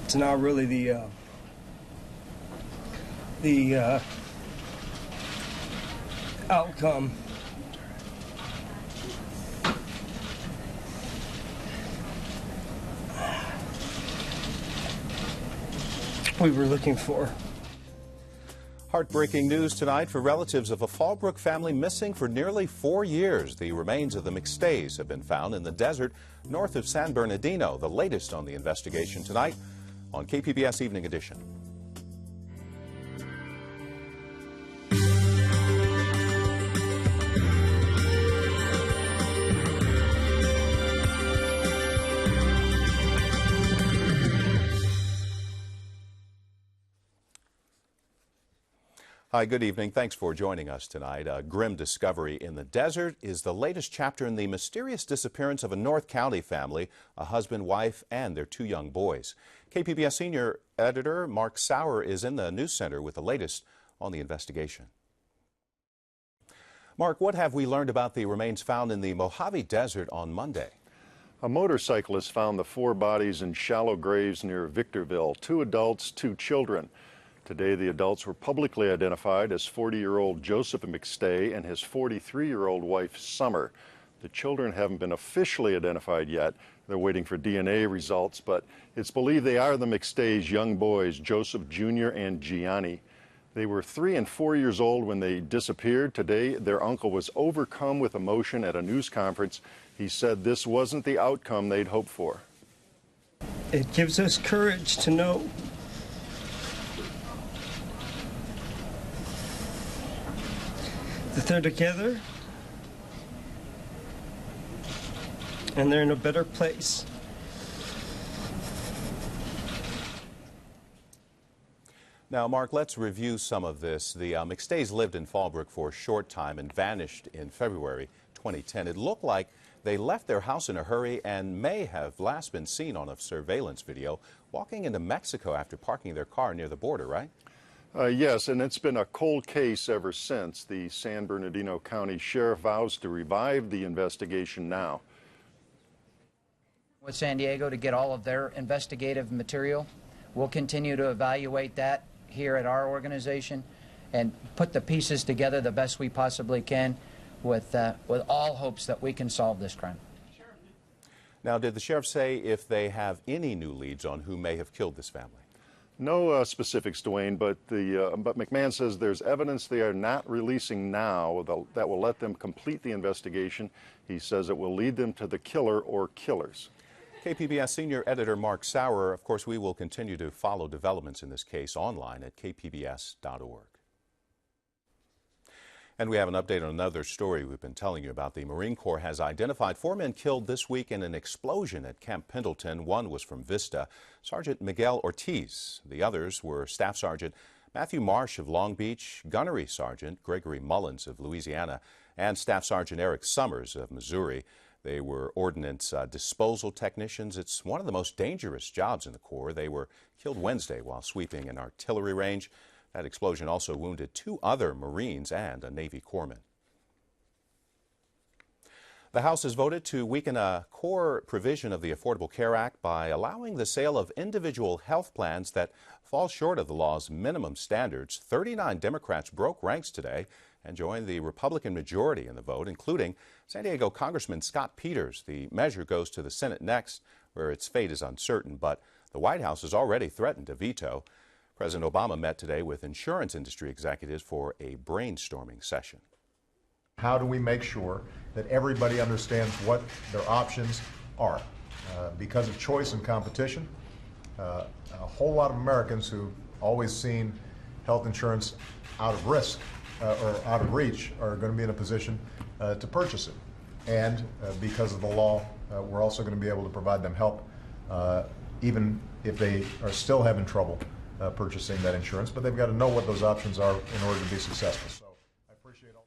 It's not really the outcome we were looking for. Heartbreaking news tonight for relatives of a Fallbrook family missing for nearly 4 years. The remains of the McStays have been found in the desert north of San Bernardino. The latest on the investigation tonight on KPBS Evening Edition. Hi, good evening. Thanks for joining us tonight. A grim discovery in the desert is the latest chapter in the mysterious disappearance of a North County family, a husband, wife, and their 2 young boys. KPBS senior editor Mark Sauer is in the news center with the latest on the investigation. Mark, what have we learned about the remains found in the Mojave Desert on Monday? A motorcyclist found the 4 bodies in shallow graves near Victorville, 2 adults, 2 children. Today, the adults were publicly identified as 40-year-old Joseph McStay and his 43-year-old wife, Summer. The children haven't been officially identified yet. They're waiting for DNA results, but it's believed they are the McStays' young boys, Joseph Jr. and Gianni. They were 3 and 4 years old when they disappeared. Today, their uncle was overcome with emotion at a news conference. He said this wasn't the outcome they'd hoped for. It gives us courage to know that they're together and they're in a better place. Now, Mark, let's review some of this. The McStays lived in Fallbrook for a short time and vanished in February 2010. It looked like they left their house in a hurry and may have last been seen on a surveillance video walking into Mexico after parking their car near the border, right? Yes, and it's been a cold case ever since. The San Bernardino County Sheriff vows to revive the investigation now. With San Diego to get all of their investigative material, we'll continue to evaluate that here at our organization and put the pieces together the best we possibly can with all hopes that we can solve this crime. Now, did the sheriff say if they have any new leads on who may have killed this family? No specifics, Dwayne, but McMahon says there's evidence they are not releasing now that will let them complete the investigation. He says it will lead them to the killer or killers. KPBS senior editor Mark Sauer. Of course, we will continue to follow developments in this case online at kpbs.org. And we have an update on another story we've been telling you about. The Marine Corps has identified 4 men killed this week in an explosion at Camp Pendleton. One was from Vista, Sergeant Miguel Ortiz. The others were Staff Sergeant Matthew Marsh of Long Beach, Gunnery Sergeant Gregory Mullins of Louisiana, and Staff Sergeant Eric Summers of Missouri. They were ordnance disposal technicians. It's one of the most dangerous jobs in the Corps. They were killed Wednesday while sweeping an artillery range. That explosion also wounded 2 other Marines and a Navy corpsman. The House has voted to weaken a core provision of the Affordable Care Act by allowing the sale of individual health plans that fall short of the law's minimum standards. 39 Democrats broke ranks today and joined the Republican majority in the vote, including San Diego Congressman Scott Peters. The measure goes to the Senate next, where its fate is uncertain, but the White House has already threatened a veto. President Obama met today with insurance industry executives for a brainstorming session. How do we make sure that everybody understands what their options are? Because of choice and competition, a whole lot of Americans who've always seen health insurance out of risk or out of reach are going to be in a position to purchase it. And because of the law, we're also going to be able to provide them help even if they are still having trouble purchasing that insurance, but they've got to know what those options are in order to be successful. So I appreciate all.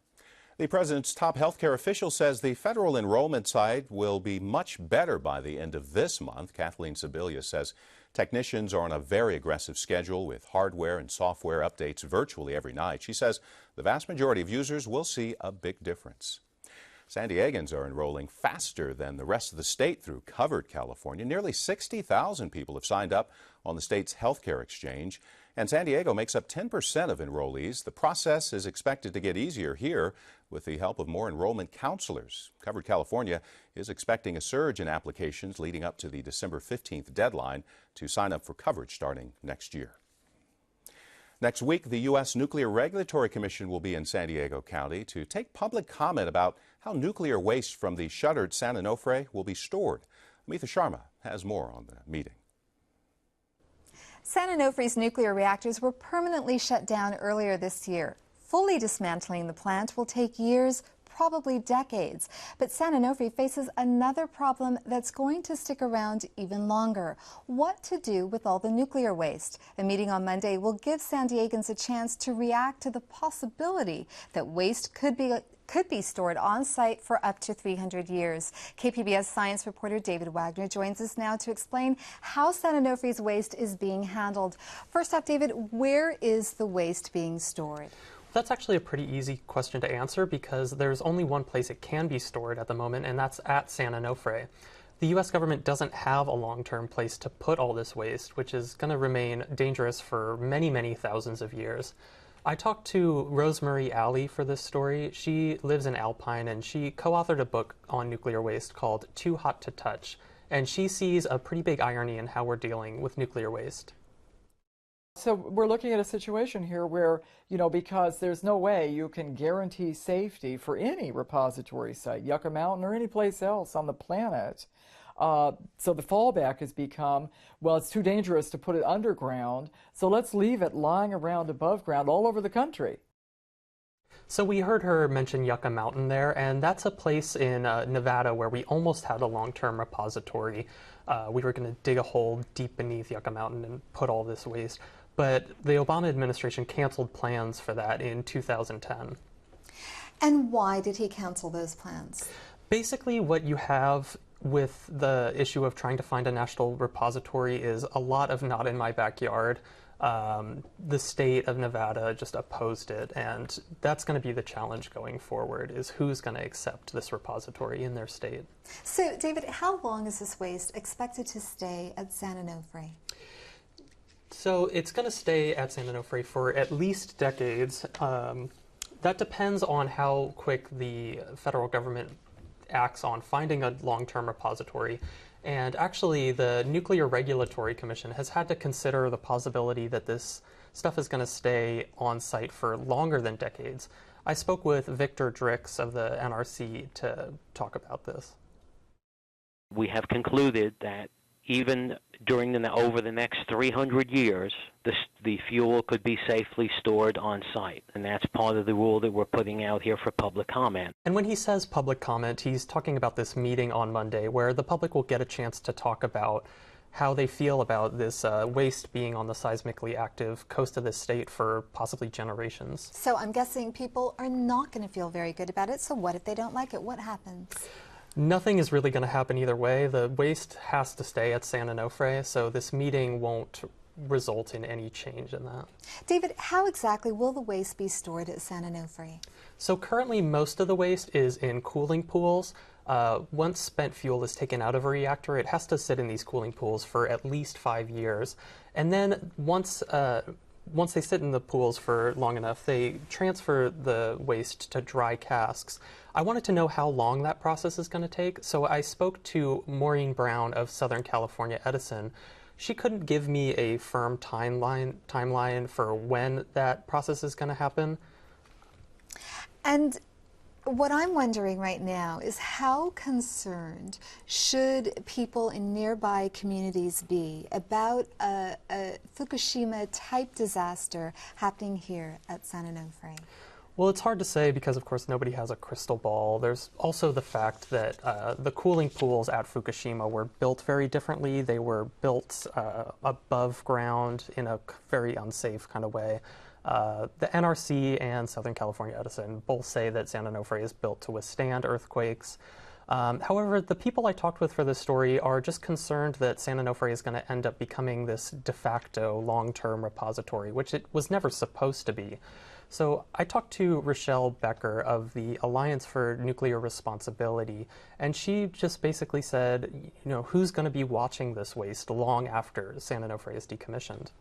The president's top healthcare official says the federal enrollment site will be much better by the end of this month. Kathleen Sebelius says technicians are on a very aggressive schedule with hardware and software updates virtually every night. She says the vast majority of users will see a big difference. San Diegans are enrolling faster than the rest of the state through Covered California. Nearly 60,000 people have signed up on the state's healthcare exchange, and San Diego makes up 10% of enrollees. The process is expected to get easier here with the help of more enrollment counselors. Covered California is expecting a surge in applications leading up to the December 15th deadline to sign up for coverage starting next year. Next week, the U.S. Nuclear Regulatory Commission will be in San Diego County to take public comment about how nuclear waste from the shuttered San Onofre will be stored. Amitha Sharma has more on the meeting. San Onofre's nuclear reactors were permanently shut down earlier this year. Fully dismantling the plant will take years, probably decades. But San Onofre faces another problem that's going to stick around even longer. What to do with all the nuclear waste? A meeting on Monday will give San Diegans a chance to react to the possibility that waste could be stored on site for up to 300 years. KPBS science reporter David Wagner joins us now to explain how San Onofre's waste is being handled. First off, David, where is the waste being stored? That's actually a pretty easy question to answer because there's only one place it can be stored at the moment, and that's at San Onofre. The U.S. government doesn't have a long-term place to put all this waste, which is going to remain dangerous for many, many thousands of years. I talked to Rosemarie Alley for this story. She lives in Alpine, and she co-authored a book on nuclear waste called Too Hot to Touch, and she sees a pretty big irony in how we're dealing with nuclear waste. So we're looking at a situation here where, because there's no way you can guarantee safety for any repository site, Yucca Mountain or any place else on the planet. So the fallback has become, well, it's too dangerous to put it underground, so let's leave it lying around above ground all over the country. So we heard her mention Yucca Mountain there, and that's a place in Nevada where we almost had a long-term repository. We were going to dig a hole deep beneath Yucca Mountain and put all this waste. But the Obama administration canceled plans for that in 2010. And why did he cancel those plans? Basically, what you have with the issue of trying to find a national repository is a lot of not in my backyard. The state of Nevada just opposed it, and that's going to be the challenge going forward, is who's going to accept this repository in their state. So, David, how long is this waste expected to stay at San Onofre? So it's going to stay at San Onofre for at least decades. That depends on how quick the federal government acts on finding a long-term repository. And actually, the Nuclear Regulatory Commission has had to consider the possibility that this stuff is going to stay on site for longer than decades. I spoke with Victor Drix of the NRC to talk about this. We have concluded that even over the next 300 years, the fuel could be safely stored on site. And that's part of the rule that we're putting out here for public comment. And when he says public comment, he's talking about this meeting on Monday where the public will get a chance to talk about how they feel about this waste being on the seismically active coast of the state for possibly generations. So I'm guessing people are not going to feel very good about it. So what if they don't like it? What happens? Nothing is really going to happen either way. The waste has to stay at San Onofre, so this meeting won't result in any change in that. David, how exactly will the waste be stored at San Onofre? So currently most of the waste is in cooling pools. Once spent fuel is taken out of a reactor, it has to sit in these cooling pools for at least 5 years. And then once they sit in the pools for long enough, they transfer the waste to dry casks. I wanted to know how long that process is going to take, so I spoke to Maureen Brown of Southern California Edison. She couldn't give me a firm timeline for when that process is going to happen. And what I'm wondering right now is how concerned should people in nearby communities be about a Fukushima-type disaster happening here at San Onofre? Well, it's hard to say because, of course, nobody has a crystal ball. There's also the fact that the cooling pools at Fukushima were built very differently. They were built above ground in a very unsafe kind of way. The NRC and Southern California Edison both say that San Onofre is built to withstand earthquakes. However, the people I talked with for this story are just concerned that San Onofre is going to end up becoming this de facto long-term repository, which it was never supposed to be. So I talked to Rochelle Becker of the Alliance for Nuclear Responsibility, and she just basically said, you know, who's going to be watching this waste long after San Onofre is decommissioned?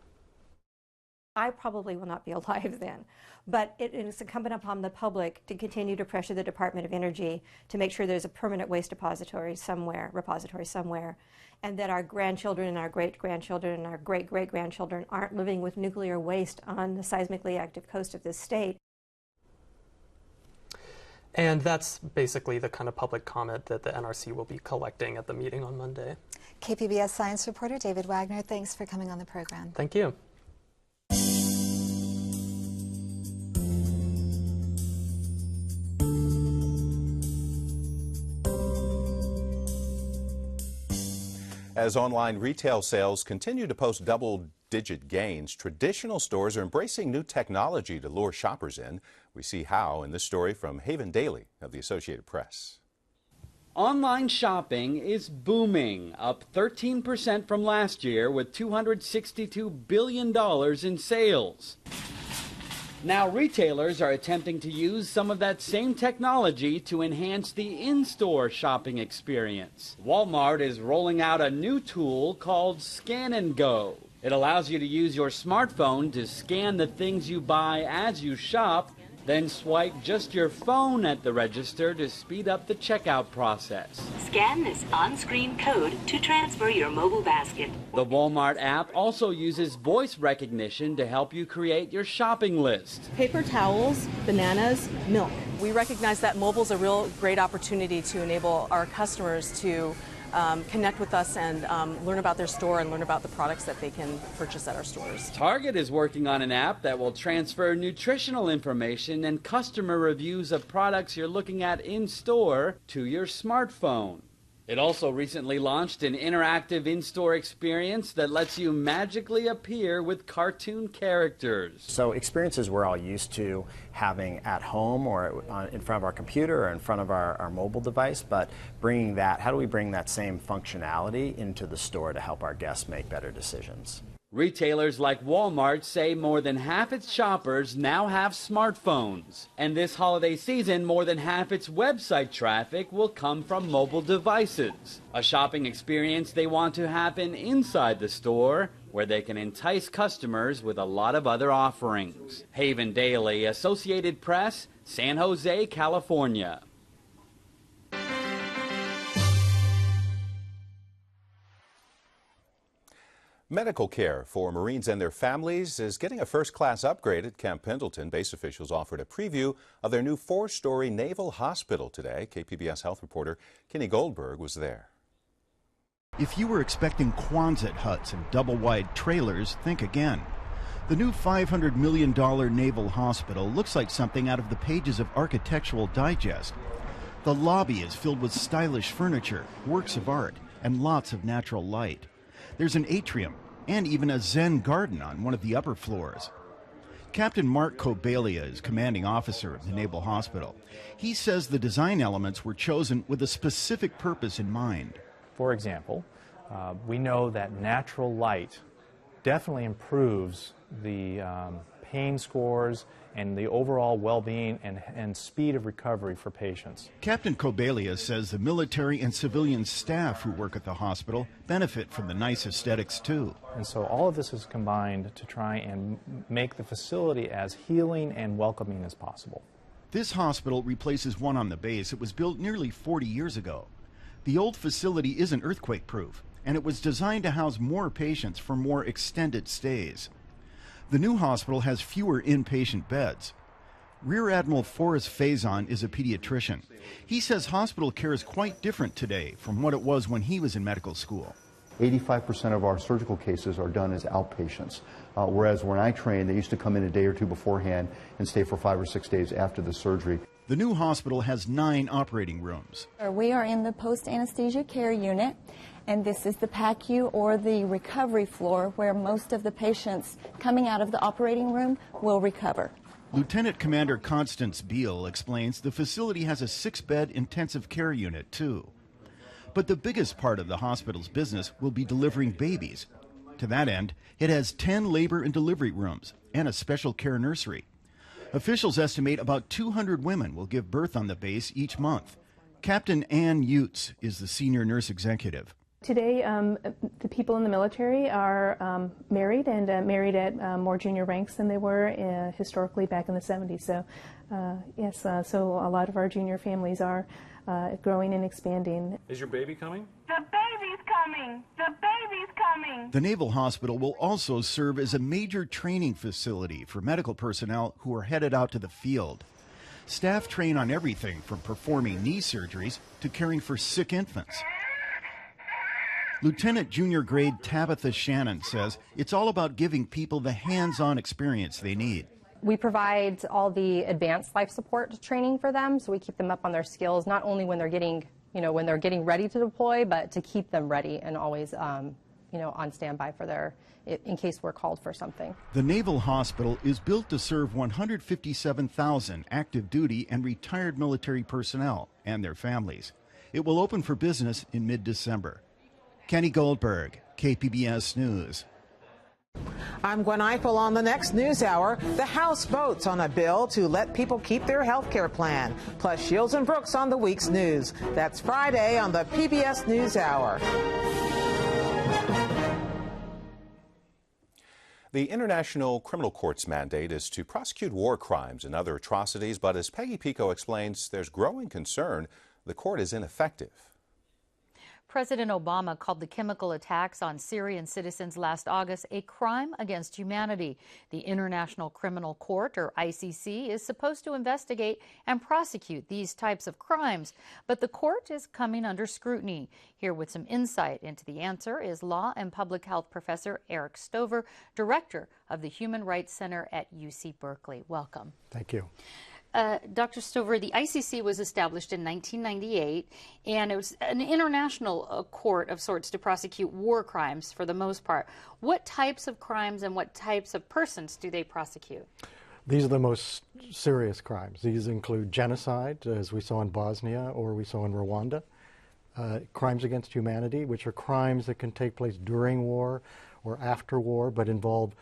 I probably will not be alive then, but it is incumbent upon the public to continue to pressure the Department of Energy to make sure there's a permanent waste repository somewhere, and that our grandchildren and our great-grandchildren and our great-great-grandchildren aren't living with nuclear waste on the seismically active coast of this state. And that's basically the kind of public comment that the NRC will be collecting at the meeting on Monday. KPBS science reporter David Wagner, thanks for coming on the program. Thank you. As online retail sales continue to post double-digit gains, traditional stores are embracing new technology to lure shoppers in. We see how in this story from Haven Daily of the Associated Press. Online shopping is booming, up 13% from last year with $262 billion in sales. Now retailers are attempting to use some of that same technology to enhance the in-store shopping experience. Walmart is rolling out a new tool called Scan and Go. It allows you to use your smartphone to scan the things you buy as you shop, then swipe just your phone at the register to speed up the checkout process. Scan this on-screen code to transfer your mobile basket. The Walmart app also uses voice recognition to help you create your shopping list. Paper towels, bananas, milk. We recognize that mobile's a real great opportunity to enable our customers to connect with us and learn about their store and learn about the products that they can purchase at our stores. Target is working on an app that will transfer nutritional information and customer reviews of products you're looking at in store to your smartphone. It also recently launched an interactive in-store experience that lets you magically appear with cartoon characters. So experiences we're all used to having at home or in front of our computer or in front of our mobile device, but bringing that, how do we bring that same functionality into the store to help our guests make better decisions? Retailers like Walmart say more than half its shoppers now have smartphones. And this holiday season, more than half its website traffic will come from mobile devices. A shopping experience they want to happen inside the store, where they can entice customers with a lot of other offerings. Haven Daily, Associated Press, San Jose, California. Medical care for Marines and their families is getting a first-class upgrade at Camp Pendleton. Base officials offered a preview of their new 4-story naval hospital today. KPBS health reporter Kenny Goldberg was there. If you were expecting Quonset huts and double-wide trailers, think again. The new $500 million naval hospital looks like something out of the pages of Architectural Digest. The lobby is filled with stylish furniture, works of art, and lots of natural light. There's an atrium and even a Zen garden on one of the upper floors. Captain Mark Kobelia is commanding officer of the Naval Hospital. He says the design elements were chosen with a specific purpose in mind. For example, we know that natural light definitely improves the pain scores and the overall well-being and speed of recovery for patients. Captain Kobelia says the military and civilian staff who work at the hospital benefit from the nice aesthetics too. And so all of this is combined to try and make the facility as healing and welcoming as possible. This hospital replaces one on the base. It was built nearly 40 years ago. The old facility isn't earthquake-proof, and it was designed to house more patients for more extended stays. The new hospital has fewer inpatient beds. Rear Admiral Forrest Faison is a pediatrician. He says hospital care is quite different today from what it was when he was in medical school. 85% of our surgical cases are done as outpatients, whereas when I trained, they used to come in a day or two beforehand and stay for 5 or 6 days after the surgery. The new hospital has 9 operating rooms. We are in the post-anesthesia care unit, and this is the PACU or the recovery floor where most of the patients coming out of the operating room will recover. Lieutenant Commander Constance Beale explains the facility has a 6-bed intensive care unit, too. But the biggest part of the hospital's business will be delivering babies. To that end, it has 10 labor and delivery rooms and a special care nursery. Officials estimate about 200 women will give birth on the base each month. Captain Ann Utes is the senior nurse executive. Today, the people in the military are married and married at more junior ranks than they were historically back in the 70s. So, yes, so a lot of our junior families are growing and expanding. Is your baby coming? The baby's coming! The baby's coming! The Naval Hospital will also serve as a major training facility for medical personnel who are headed out to the field. Staff train on everything from performing knee surgeries to caring for sick infants. Lieutenant Junior Grade Tabitha Shannon says it's all about giving people the hands-on experience they need. We provide all the advanced life support training for them, so we keep them up on their skills, not only when they're getting, when they're getting ready to deploy, but to keep them ready and always, on standby for in case we're called for something. The Naval Hospital is built to serve 157,000 active duty and retired military personnel and their families. It will open for business in mid-December. Kenny Goldberg, KPBS News. I'm Gwen Eiffel on the next News Hour. The House votes on a bill to let people keep their health care plan. Plus Shields and Brooks on the week's news. That's Friday on the PBS News Hour. The International Criminal Court's mandate is to prosecute war crimes and other atrocities, but as Peggy Pico explains, there's growing concern the court is ineffective. President Obama called the chemical attacks on Syrian citizens last August a crime against humanity. The International Criminal Court, or ICC, is supposed to investigate and prosecute these types of crimes, but the court is coming under scrutiny. Here with some insight into the answer is law and public health professor Eric Stover, director of the Human Rights Center at UC Berkeley. Welcome. Thank you. Dr. Stover, the ICC was established in 1998, and it was an international court of sorts to prosecute war crimes for the most part. What types of crimes and what types of persons do they prosecute? These are the most serious crimes. These include genocide, as we saw in Bosnia or we saw in Rwanda, crimes against humanity, which are crimes that can take place during war or after war, but involve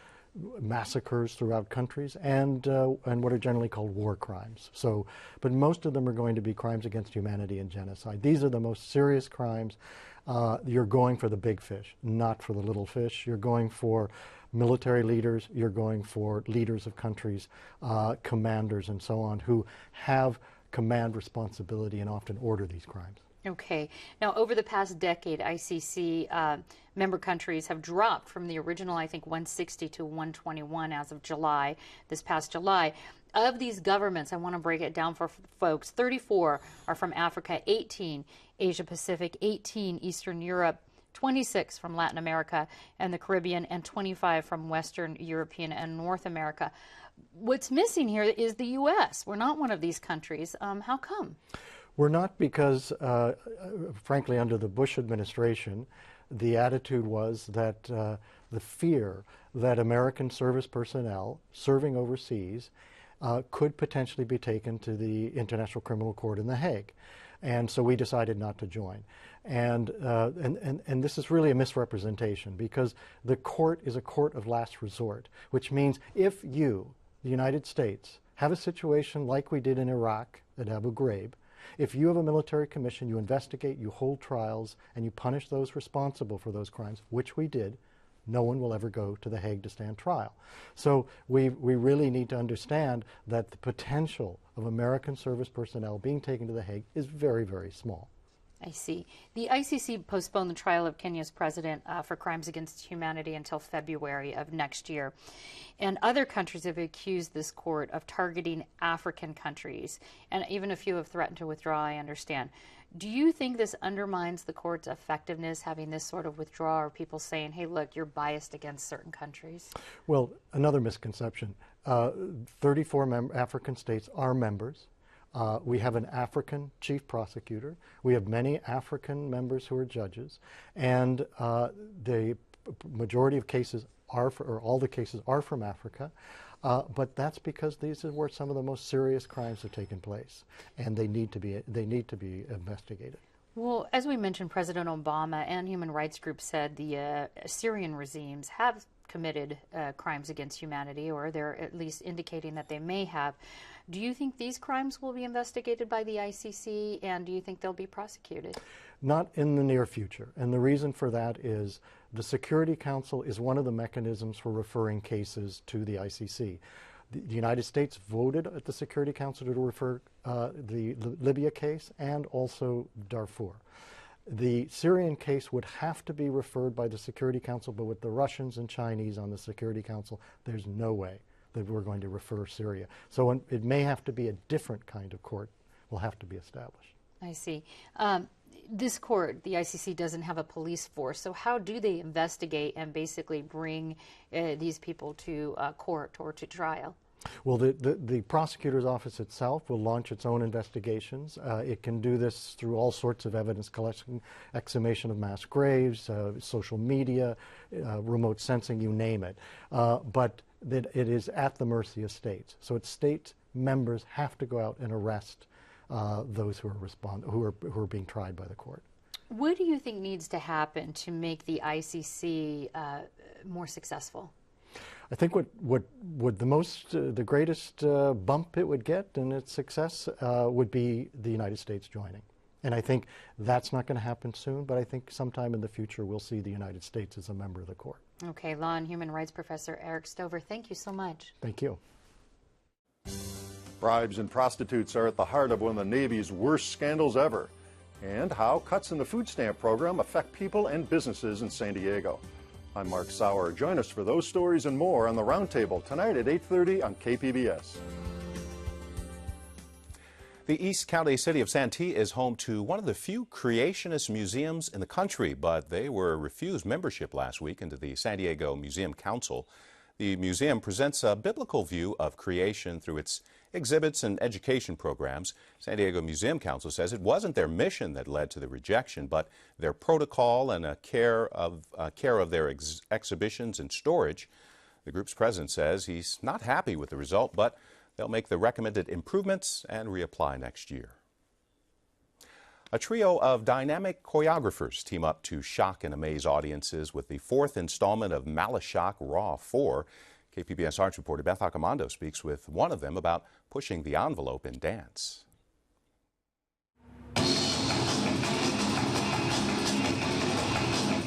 massacres throughout countries, and what are generally called war crimes. So, but most of them are going to be crimes against humanity and genocide. These are the most serious crimes. You're going for the big fish, not for the little fish. You're going for military leaders. You're going for leaders of countries, commanders, and so on, who have command responsibility and often order these crimes. Okay. Now, over the past decade, ICC member countries have dropped from the original, I think, 160 to 121 as of July, this past July. Of these governments, I want to break it down for folks. 34 are from Africa, 18 Asia Pacific, 18 Eastern Europe, 26 from Latin America and the Caribbean, and 25 from Western European and North America. What's missing here is the U.S. We're not one of these countries. How come? We're not because, frankly, under the Bush administration, the attitude was that the fear that American service personnel serving overseas could potentially be taken to the International Criminal Court in The Hague. And so we decided not to join. And this is really a misrepresentation, because the court is a court of last resort, which means if you, the United States, have a situation like we did in Iraq at Abu Ghraib, if you have a military commission, you investigate, you hold trials, and you punish those responsible for those crimes, which we did, no one will ever go to The Hague to stand trial. So we really need to understand that the potential of American service personnel being taken to The Hague is very, very small. I see. The ICC postponed the trial of Kenya's president for crimes against humanity until February of next year. And other countries have accused this court of targeting African countries, and even a few have threatened to withdraw, I understand. Do you think this undermines the court's effectiveness, having this sort of withdrawal, or people saying, hey, look, you're biased against certain countries? Well, another misconception. 34 African states are members. We have an African chief prosecutor. We have many African members who are judges. And the majority of cases are, or all the cases are from Africa. But that's because these are where some of the most serious crimes have taken place, and they need to be investigated. Well, as we mentioned, President Obama and human rights groups said the Syrian regimes have committed crimes against humanity, or they're at least indicating that they may have. Do you think these crimes will be investigated by the ICC, and do you think they'll be prosecuted? Not in the near future, and the reason for that is the Security Council is one of the mechanisms for referring cases to the ICC. The United States voted at the Security Council to refer the Libya case and also Darfur. The Syrian case would have to be referred by the Security Council, but with the Russians and Chinese on the Security Council, there's no way that we're going to refer Syria. So it may have to be a different kind of court will have to be established. I see. This court, the ICC, doesn't have a police force, so how do they investigate and basically bring these people to court or to trial? Well, the prosecutor's office itself will launch its own investigations. It can do this through all sorts of evidence collection, exhumation of mass graves, social media, remote sensing, you name it. But that it is at the mercy of states. So it's state members have to go out and arrest those who are being tried by the court. What do you think needs to happen to make the ICC more successful? I think the greatest bump it would get in its success would be the United States joining. And I think that's not going to happen soon, but I think sometime in the future we'll see the United States as a member of the court. Okay, Law and Human Rights Professor Eric Stover, thank you so much. Thank you. Bribes and prostitutes are at the heart of one of the Navy's worst scandals ever, and how cuts in the food stamp program affect people and businesses in San Diego. I'm Mark Sauer. Join us for those stories and more on the Roundtable tonight at 8:30 on KPBS. The East County city of Santee is home to one of the few creationist museums in the country, but they were refused membership last week into the San Diego Museum Council. The museum presents a biblical view of creation through its exhibits and education programs. San Diego Museum Council says it wasn't their mission that led to the rejection, but their protocol and care of their exhibitions and storage. The group's president says he's not happy with the result, but they'll make the recommended improvements and reapply next year. A trio of dynamic choreographers team up to shock and amaze audiences with the fourth installment of Malashok Raw 4. KPBS Arts reporter Beth Accomando speaks with one of them about pushing the envelope in dance.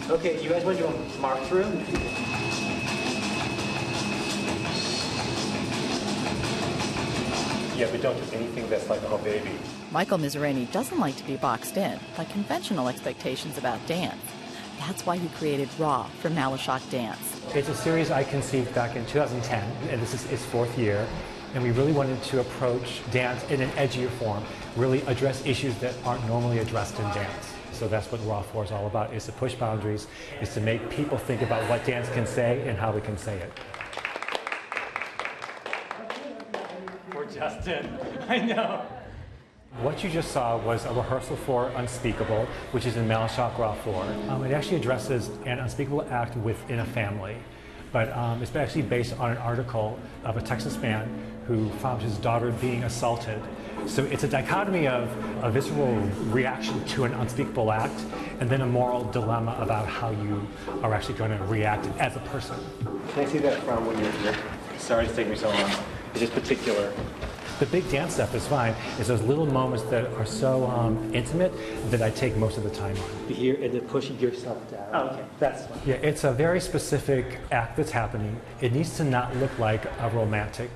Okay, you guys want to do a mark through? Yeah, but don't do anything that's like, oh baby. Michael Miserani doesn't like to be boxed in by conventional expectations about dance. That's why he created Raw for Malashok Dance. It's a series I conceived back in 2010, and this is its fourth year. And we really wanted to approach dance in an edgier form, really address issues that aren't normally addressed in dance. So that's what Raw 4 is all about, is to push boundaries, is to make people think about what dance can say and how we can say it. Poor Justin, I know. What you just saw was a rehearsal for Unspeakable, which is in Malashok Raw 4. It actually addresses an unspeakable act within a family. But it's actually based on an article of a Texas man who found his daughter being assaulted. So it's a dichotomy of a visceral reaction to an unspeakable act and then a moral dilemma about how you are actually going to react as a person. Can I see that from when you're here? Sorry to take me so long. It's just particular. The big dance stuff is fine. It's those little moments that are so intimate that I take most of the time on. Here and then pushing yourself down. Oh, okay. That's fine. Yeah, it's a very specific act that's happening. It needs to not look like a romantic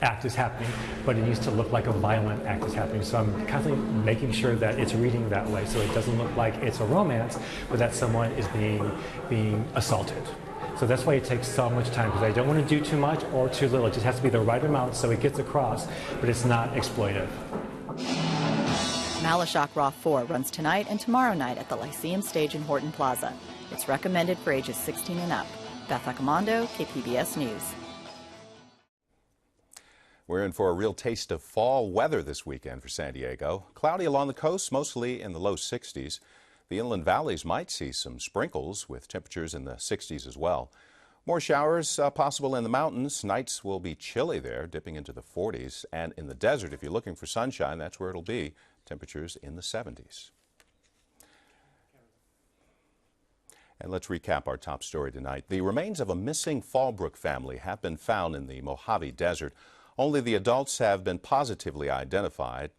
act is happening, but it needs to look like a violent act is happening. So I'm constantly making sure that it's reading that way, so it doesn't look like it's a romance, but that someone is being assaulted. So that's why it takes so much time, because I don't want to do too much or too little. It just has to be the right amount so it gets across, but it's not exploitive. Malashok Raw 4 runs tonight and tomorrow night at the Lyceum Stage in Horton Plaza. It's recommended for ages 16 and up. Beth Accomando, KPBS News. We're in for a real taste of fall weather this weekend for San Diego. Cloudy along the coast, mostly in the low 60s. The inland valleys might see some sprinkles with temperatures in the 60s as well. More showers possible in the mountains. Nights will be chilly there, dipping into the 40s. And in the desert, if you're looking for sunshine, that's where it'll be. Temperatures in the 70s. And let's recap our top story tonight. The remains of a missing Fallbrook family have been found in the Mojave Desert. Only the adults have been positively identified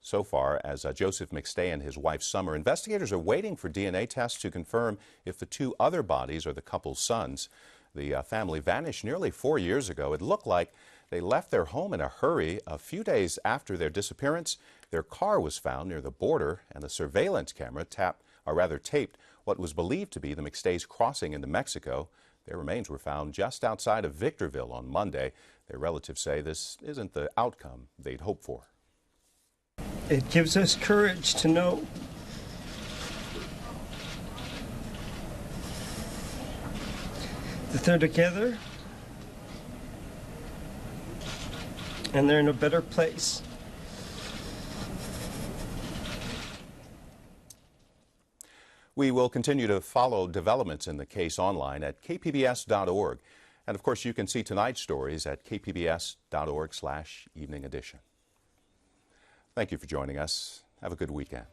so far as Joseph McStay and his wife Summer. Investigators are waiting for DNA tests to confirm if the two other bodies are the couple's sons. The family vanished nearly 4 years ago. It looked like they left their home in a hurry. A few days after their disappearance, their car was found near the border, and the surveillance camera taped what was believed to be the McStays crossing into Mexico. Their remains were found just outside of Victorville on Monday. Their relatives say this isn't the outcome they'd hoped for. It gives us courage to know that they're together and they're in a better place. We will continue to follow developments in the case online at kpbs.org. And of course, you can see tonight's stories at kpbs.org/evening edition. Thank you for joining us. Have a good weekend.